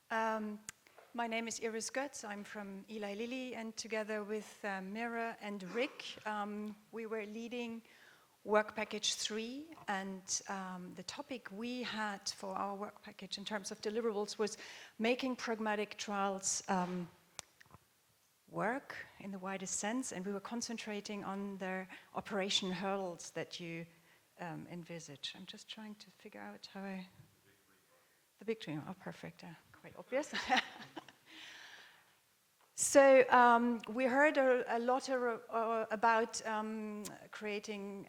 Um, my name is Iris Götz. I'm from Eli Lilly, and together with Mira and Rick, we were leading work package 3, and the topic we had for our work package in terms of deliverables was making pragmatic trials work in the widest sense, and we were concentrating on the operation hurdles that you envisage. I'm just trying to figure out how I... The big dream. Oh, perfect. Quite obvious. So we heard a lot about creating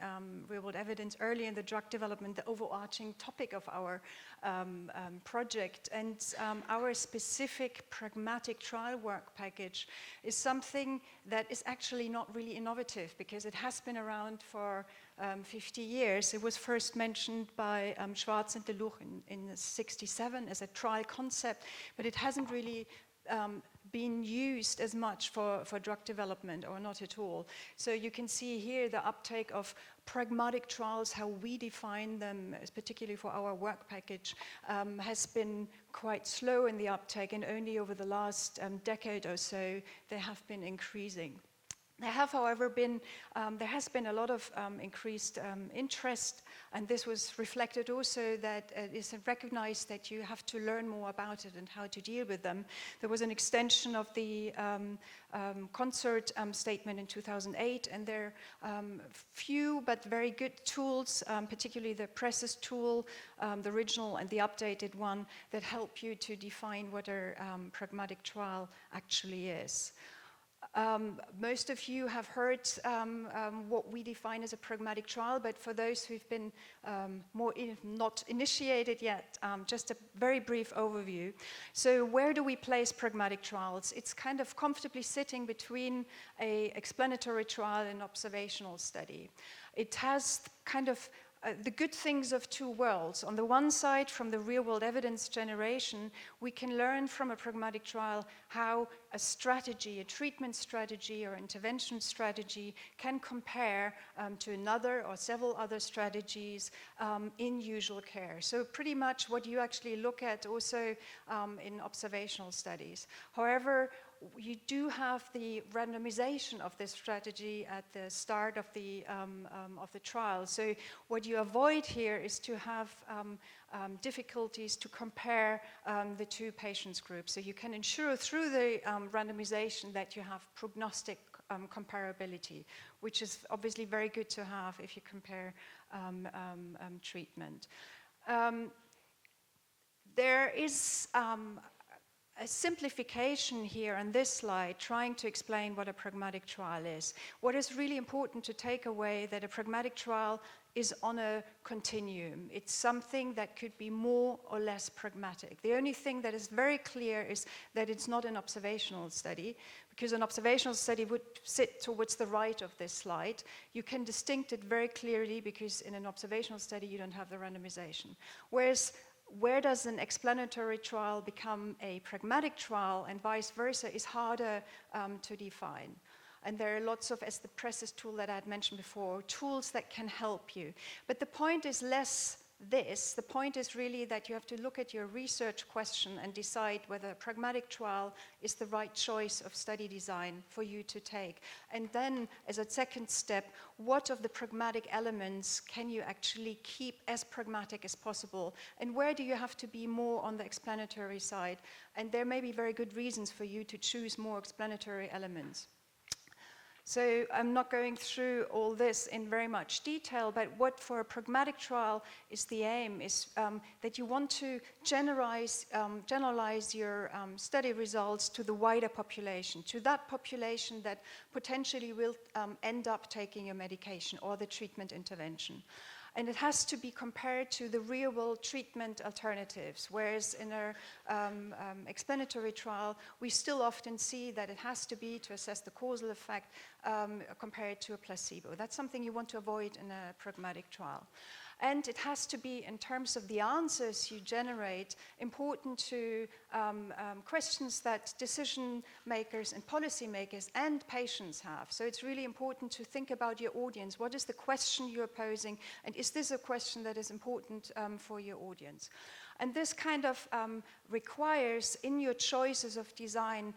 real-world evidence early in the drug development, the overarching topic of our project. And our specific pragmatic trial work package is something that is actually not really innovative because it has been around for 50 years. It was first mentioned by Schwarz and Deluch in 1967 as a trial concept, but it hasn't really been used as much for drug development, or not at all. So you can see here the uptake of pragmatic trials, how we define them, particularly for our work package, has been quite slow in the uptake, and only over the last decade or so they have been increasing. There have, however, been there has been a lot of increased interest, and this was reflected also that it is recognized that you have to learn more about it and how to deal with them. There was an extension of the concert statement in 2008, and there are few but very good tools, particularly the Presses tool, the original and the updated one, that help you to define what a pragmatic trial actually is. Most of you have heard what we define as a pragmatic trial, but for those who've been not initiated yet, just a very brief overview. So where do we place pragmatic trials? It's kind of comfortably sitting between an explanatory trial and observational study. It has kind of the good things of two worlds. On the one side, from the real-world evidence generation, we can learn from a pragmatic trial how a strategy, a treatment strategy or intervention strategy can compare to another or several other strategies in usual care. So pretty much what you actually look at also in observational studies. However, you do have the randomization of this strategy at the start of the trial. So what you avoid here is to have difficulties to compare the two patients groups. So you can ensure through the randomization that you have prognostic comparability, which is obviously very good to have if you compare treatment. There is a simplification here on this slide, trying to explain what a pragmatic trial is. What is really important to take away that a pragmatic trial is on a continuum. It's something that could be more or less pragmatic. The only thing that is very clear is that it's not an observational study, because an observational study would sit towards the right of this slide. You can distinct it very clearly because in an observational study you don't have the randomization. Whereas where does an explanatory trial become a pragmatic trial and vice versa is harder to define. And there are lots of, as the Presses tool that I had mentioned before, tools that can help you. But the point is less this. The point is really that you have to look at your research question and decide whether a pragmatic trial is the right choice of study design for you to take. And then, as a second step, what of the pragmatic elements can you actually keep as pragmatic as possible? And where do you have to be more on the explanatory side? And there may be very good reasons for you to choose more explanatory elements. So I'm not going through all this in very much detail, but what for a pragmatic trial is the aim is that you want to generalize your study results to the wider population, to that population that potentially will end up taking your medication or the treatment intervention. And it has to be compared to the real-world treatment alternatives, whereas in an explanatory trial, we still often see that it has to be, to assess the causal effect, compared to a placebo. That's something you want to avoid in a pragmatic trial. And it has to be, in terms of the answers you generate, important to questions that decision makers and policymakers and patients have. So it's really important to think about your audience. What is the question you're posing? And is this a question that is important for your audience? And this kind of requires, in your choices of design,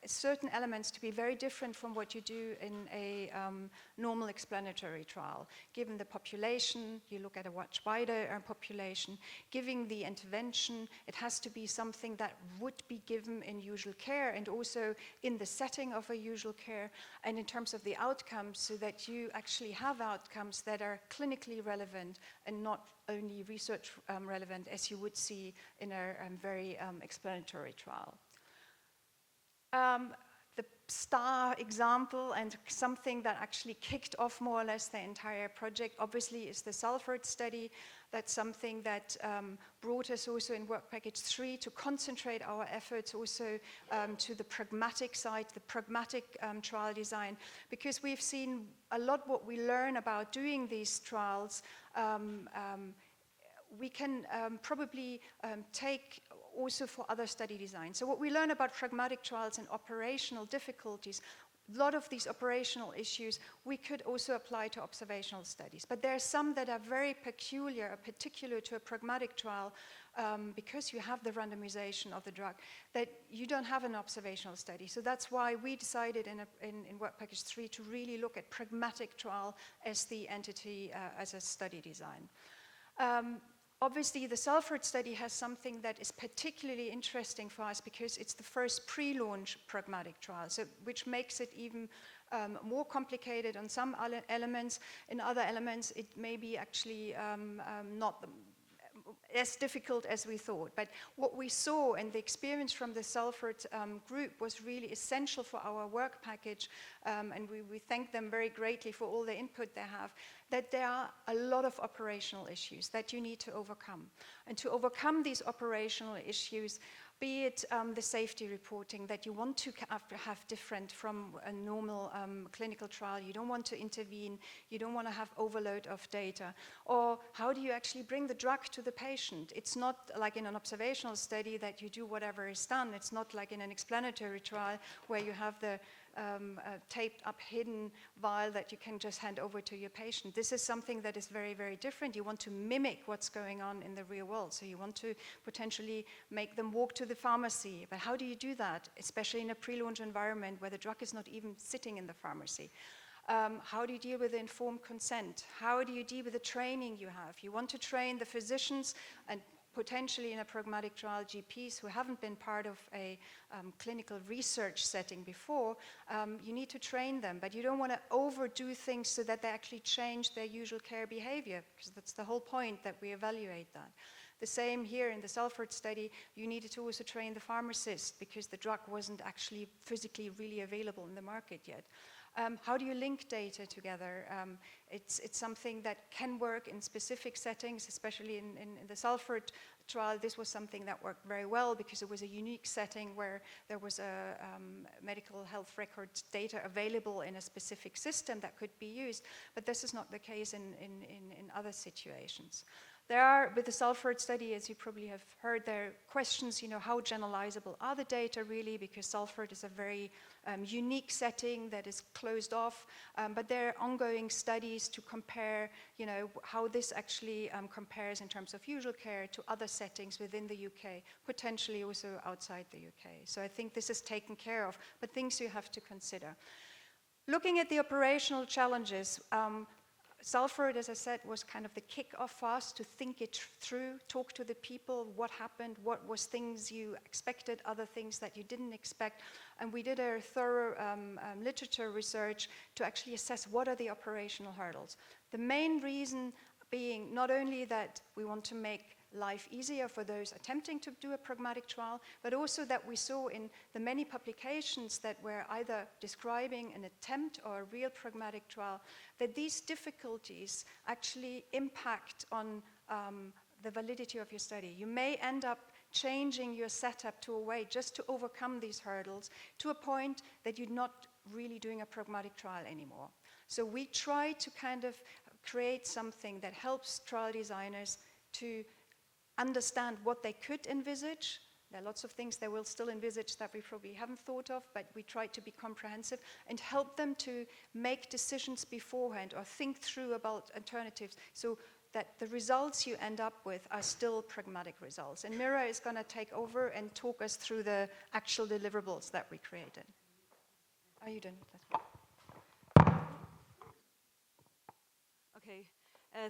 certain elements to be very different from what you do in a normal explanatory trial. Given the population, you look at a much wider population. Given the intervention, it has to be something that would be given in usual care and also in the setting of a usual care, and in terms of the outcomes, so that you actually have outcomes that are clinically relevant and not only research relevant, as you would see in a very explanatory trial. The star example, and something that actually kicked off more or less the entire project, obviously, is the Salford study. That's something that brought us also in Work Package 3 to concentrate our efforts also to the pragmatic side, the pragmatic trial design, because we've seen a lot what we learn about doing these trials. We can probably take also for other study designs. So what we learn about pragmatic trials and operational difficulties, a lot of these operational issues we could also apply to observational studies. But there are some that are very peculiar, particular to a pragmatic trial, because you have the randomization of the drug, that you don't have an observational study. So that's why we decided in Work Package 3 to really look at pragmatic trial as the entity, as a study design. Obviously, the Salford study has something that is particularly interesting for us because it's the first pre-launch pragmatic trial, so, which makes it even more complicated on some elements. In other elements, it may be actually not as difficult as we thought. But what we saw and the experience from the Salford group was really essential for our work package, and we thank them very greatly for all the input they have, that there are a lot of operational issues that you need to overcome. And to overcome these operational issues, be it the safety reporting that you want to have different from a normal clinical trial. You don't want to intervene. You don't want to have overload of data. Or how do you actually bring the drug to the patient? It's not like in an observational study that you do whatever is done. It's not like in an explanatory trial where you have the taped up hidden vial that you can just hand over to your patient. This is something that is very, very different. You want to mimic what's going on in the real world. So you want to potentially make them walk to the pharmacy. But how do you do that, especially in a pre-launch environment where the drug is not even sitting in the pharmacy? How do you deal with informed consent? How do you deal with the training you have? You want to train the physicians and potentially in a pragmatic trial GPs who haven't been part of a clinical research setting before. You need to train them, but you don't want to overdo things so that they actually change their usual care behavior, because that's the whole point, that we evaluate that. The same here in the Salford study, you needed to also train the pharmacist because the drug wasn't actually physically really available in the market yet. How do you link data together? It's something that can work in specific settings, especially in the Salford trial. This was something that worked very well because it was a unique setting where there was a medical health record data available in a specific system that could be used, but this is not the case in other situations. There are, with the Salford study, as you probably have heard, there are questions, how generalizable are the data really, because Salford is a very unique setting that is closed off, but there are ongoing studies to compare, how this actually compares in terms of usual care to other settings within the UK, potentially also outside the UK. So I think this is taken care of, but things you have to consider. Looking at the operational challenges, Salford, as I said, was kind of the kick-off for us to think it through, talk to the people, what happened, what was things you expected, other things that you didn't expect. And we did a thorough literature research to actually assess what are the operational hurdles. The main reason being not only that we want to make life easier for those attempting to do a pragmatic trial, but also that we saw in the many publications that were either describing an attempt or a real pragmatic trial, that these difficulties actually impact on the validity of your study. You may end up changing your setup to a way just to overcome these hurdles to a point that you're not really doing a pragmatic trial anymore. So we try to kind of create something that helps trial designers to understand what they could envisage. There are lots of things they will still envisage that we probably haven't thought of, but we try to be comprehensive and help them to make decisions beforehand or think through about alternatives. So that the results you end up with are still pragmatic results. And Mira is going to take over and talk us through the actual deliverables that we created. Are you done? Okay,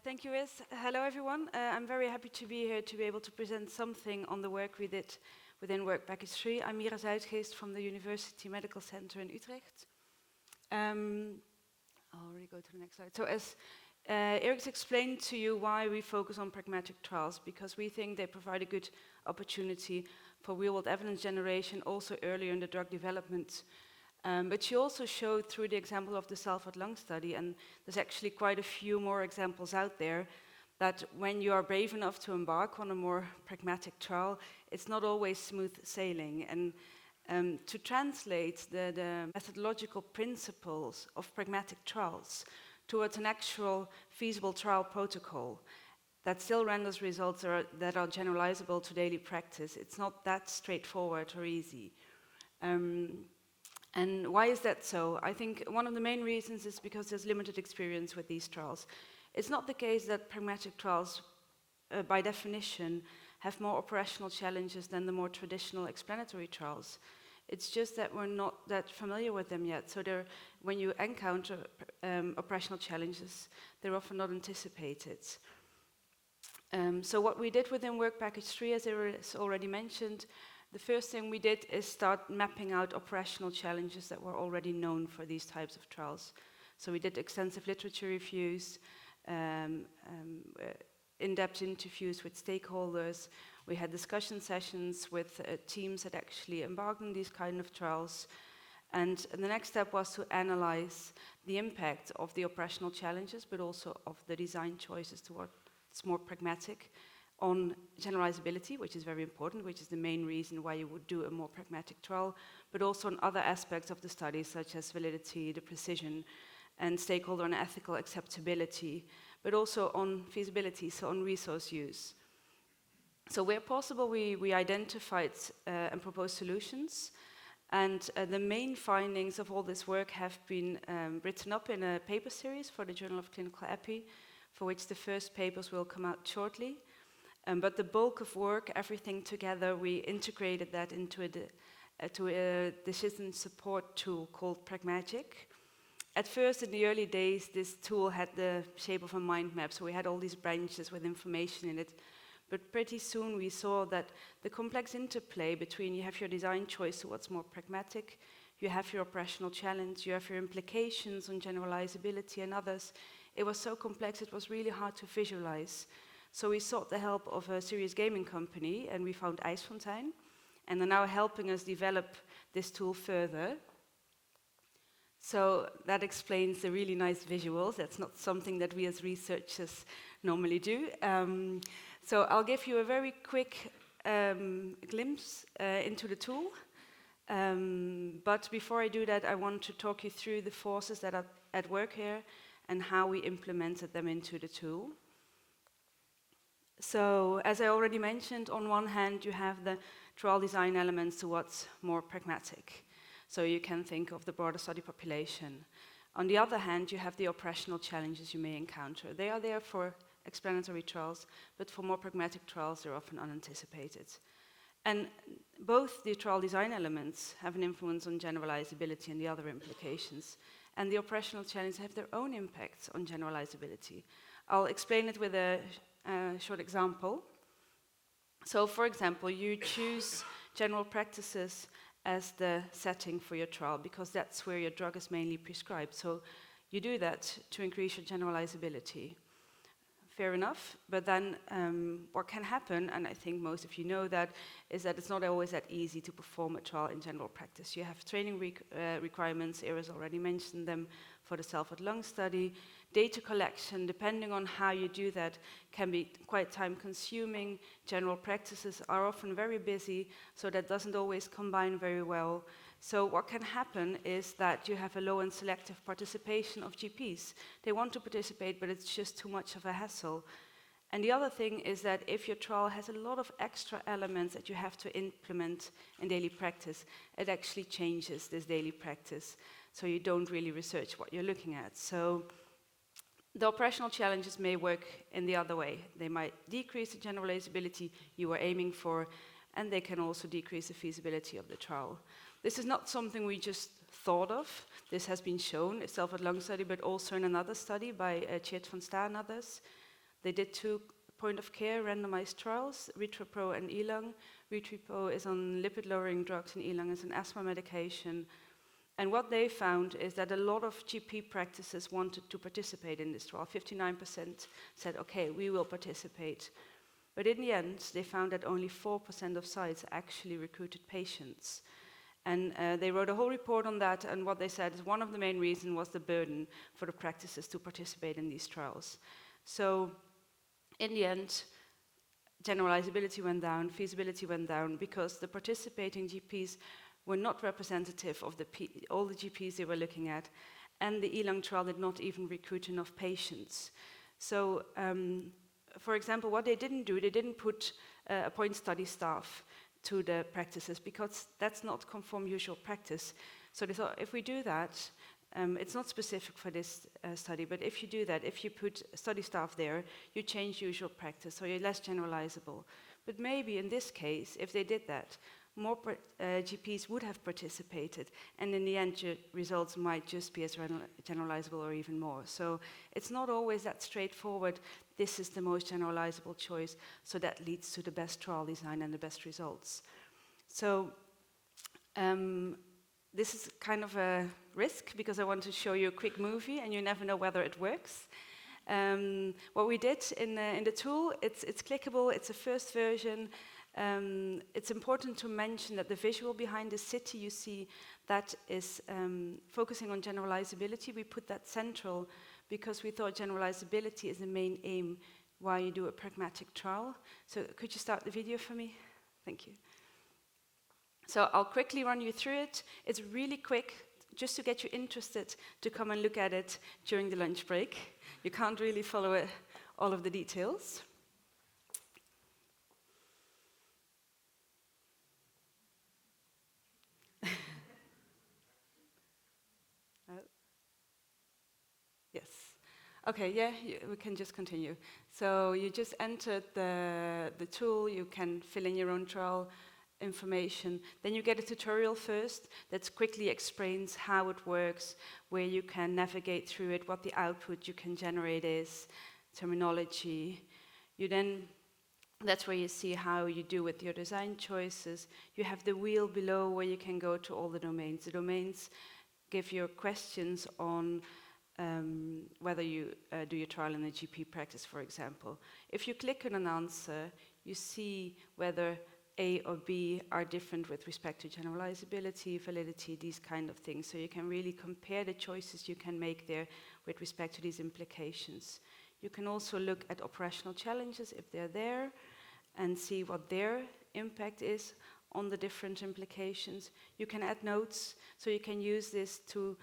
thank you, Is. Hello, everyone. I'm very happy to be here to be able to present something on the work we did within Work Package 3. I'm Mira Zuidgeest from the University Medical Center in Utrecht. I'll already go to the next slide. So as Eric's explained to you why we focus on pragmatic trials, because we think they provide a good opportunity for real-world evidence generation also earlier in the drug development. But she also showed through the example of the Salford lung study, and there's actually quite a few more examples out there, that when you are brave enough to embark on a more pragmatic trial, it's not always smooth sailing. And to translate the methodological principles of pragmatic trials towards an actual feasible trial protocol that still renders results that are generalizable to daily practice, it's not that straightforward or easy. And why is that so? I think one of the main reasons is because there's limited experience with these trials. It's not the case that pragmatic trials, by definition, have more operational challenges than the more traditional explanatory trials. It's just that we're not that familiar with them yet. So when you encounter operational challenges, they're often not anticipated. So what we did within Work Package 3, as Iris already mentioned, the first thing we did is start mapping out operational challenges that were already known for these types of trials. So we did extensive literature reviews, in-depth interviews with stakeholders. We had discussion sessions with teams that actually embarked on these kind of trials. And the next step was to analyze the impact of the operational challenges, but also of the design choices towards more pragmatic, on generalizability, which is very important, which is the main reason why you would do a more pragmatic trial, but also on other aspects of the study, such as validity, the precision, and stakeholder and ethical acceptability, but also on feasibility, so on resource use. So where possible, we identified and proposed solutions, and the main findings of all this work have been written up in a paper series for the Journal of Clinical Epi, for which the first papers will come out shortly. But the bulk of work, everything together, we integrated that into a decision support tool called Pragmagic. At first, in the early days, this tool had the shape of a mind map, so we had all these branches with information in it. But pretty soon we saw that the complex interplay between you have your design choice towards more pragmatic, you have your operational challenge, you have your implications on generalizability and others. It was so complex, it was really hard to visualize. So we sought the help of a serious gaming company, and we found IJsfontein, and they're now helping us develop this tool further. So that explains the really nice visuals. That's not something that we as researchers normally do. So I'll give you a very quick glimpse into the tool. But before I do that, I want to talk you through the forces that are at work here and how we implemented them into the tool. So, as I already mentioned, on one hand, you have the trial design elements towards more pragmatic. So you can think of the broader study population. On the other hand, you have the operational challenges you may encounter. They are there for explanatory trials, but for more pragmatic trials, they're often unanticipated. And both the trial design elements have an influence on generalizability and the other implications. And the operational challenges have their own impacts on generalizability. I'll explain it with a short example. So, for example, you choose general practices as the setting for your trial because that's where your drug is mainly prescribed. So you do that to increase your generalizability. Fair enough, but then what can happen, and I think most of you know that, is that it's not always that easy to perform a trial in general practice. You have training requirements, Iris already mentioned them, for the Salford lung study. Data collection, depending on how you do that, can be quite time-consuming. General practices are often very busy, so that doesn't always combine very well. So what can happen is that you have a low and selective participation of GPs. They want to participate, but it's just too much of a hassle. And the other thing is that if your trial has a lot of extra elements that you have to implement in daily practice, it actually changes this daily practice. So you don't really research what you're looking at. So The operational challenges may work in the other way. They might decrease the generalizability you are aiming for, and they can also decrease the feasibility of the trial. This is not something we just thought of. This has been shown itself at lung study, but also in another study by Tjeerd van Sta and others. They did 2 point-of-care randomized trials, Real-Wp3 and E-lung. Real-Wp3 is on lipid-lowering drugs, and E-lung is an asthma medication. And what they found is that a lot of GP practices wanted to participate in this trial. 59% said, okay, we will participate. But in the end, they found that only 4% of sites actually recruited patients. And they wrote a whole report on that, and what they said is one of the main reasons was the burden for the practices to participate in these trials. So in the end, generalizability went down, feasibility went down, because the participating GPs were not representative of all the GPs they were looking at, and the E-lung trial did not even recruit enough patients. So, for example, what they didn't do, they didn't appoint study staff to the practices, because that's not conform usual practice. So they thought, if we do that, it's not specific for this study, but if you do that, if you put study staff there, you change usual practice, so you're less generalizable. But maybe in this case, if they did that, more GPs would have participated, and in the end, results might just be as generalizable or even more. So it's not always that straightforward, this is the most generalizable choice, so that leads to the best trial design and the best results. So this is kind of a risk, because I want to show you a quick movie, and you never know whether it works. What we did in the tool, it's clickable, it's a first version. It's important to mention that the visual behind the city you see, that is focusing on generalizability. We put that central because we thought generalizability is the main aim why you do a pragmatic trial. So could you start the video for me? Thank you. So I'll quickly run you through it. It's really quick, just to get you interested to come and look at it during the lunch break. You can't really follow it, all of the details. Yes. Okay, yeah, we can just continue. So you just entered the tool, you can fill in your own trial information. Then you get a tutorial first that quickly explains how it works, where you can navigate through it, what the output you can generate is, terminology. That's where you see how you do with your design choices. You have the wheel below where you can go to all the domains. The domains give you questions on whether you do your trial in a GP practice, for example. If you click on an answer, you see whether A or B are different with respect to generalizability, validity, these kind of things. So you can really compare the choices you can make there with respect to these implications. You can also look at operational challenges if they're there and see what their impact is on the different implications. You can add notes, so you can use this to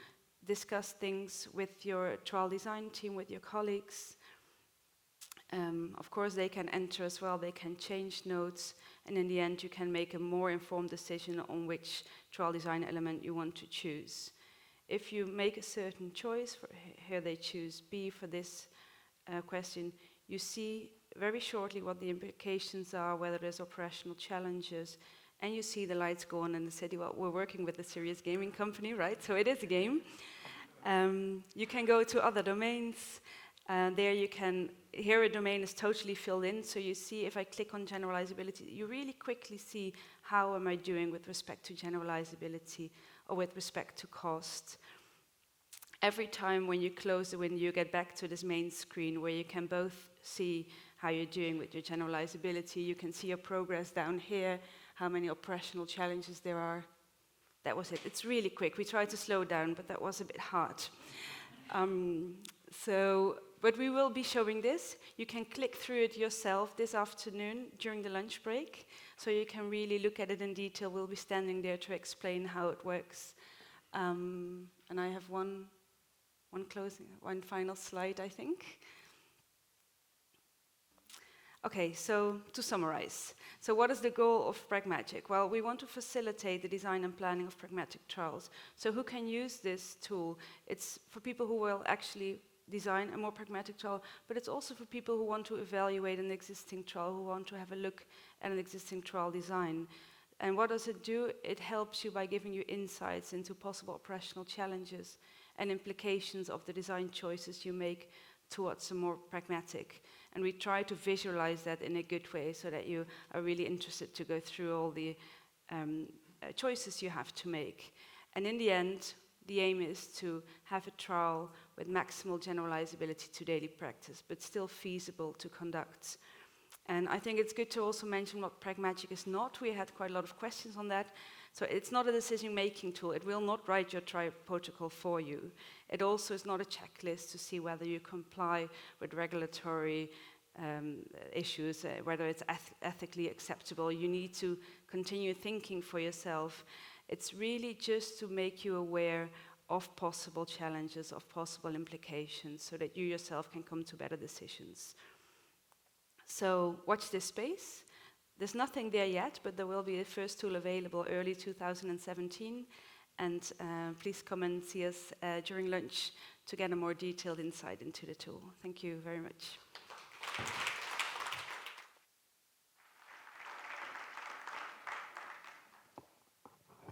discuss things with your trial design team, with your colleagues. Of course, they can enter as well, they can change notes, and in the end, you can make a more informed decision on which trial design element you want to choose. If you make a certain choice, here they choose B for this question, you see very shortly what the implications are, whether there's operational challenges, and you see the lights go on in the city. Well, we're working with a serious gaming company, right? So it is a game. You can go to other domains. There you can, here a domain is totally filled in, so you see if I click on generalizability, you really quickly see how am I doing with respect to generalizability or with respect to cost. Every time when you close the window, you get back to this main screen where you can both see how you're doing with your generalizability. You can see your progress down here, how many operational challenges there are. That was it. It's really quick. We tried to slow down, but that was a bit hard. But we will be showing this. You can click through it yourself this afternoon during the lunch break, so you can really look at it in detail. We'll be standing there to explain how it works. And I have one final slide, I think. Okay, so to summarize. So what is the goal of Pragmatic? Well, we want to facilitate the design and planning of pragmatic trials. So who can use this tool? It's for people who will actually design a more pragmatic trial, but it's also for people who want to evaluate an existing trial, who want to have a look at an existing trial design. And what does it do? It helps you by giving you insights into possible operational challenges and implications of the design choices you make towards a more pragmatic. And we try to visualize that in a good way so that you are really interested to go through all the choices you have to make. And in the end, the aim is to have a trial with maximal generalizability to daily practice, but still feasible to conduct. And I think it's good to also mention what pragmatic is not. We had quite a lot of questions on that. So it's not a decision-making tool. It will not write your trial protocol for you. It also is not a checklist to see whether you comply with regulatory issues, whether it's ethically acceptable. You need to continue thinking for yourself. It's really just to make you aware of possible challenges, of possible implications, so that you yourself can come to better decisions. So watch this space. There's nothing there yet, but there will be a first tool available early 2017. And please come and see us during lunch to get a more detailed insight into the tool. Thank you very much.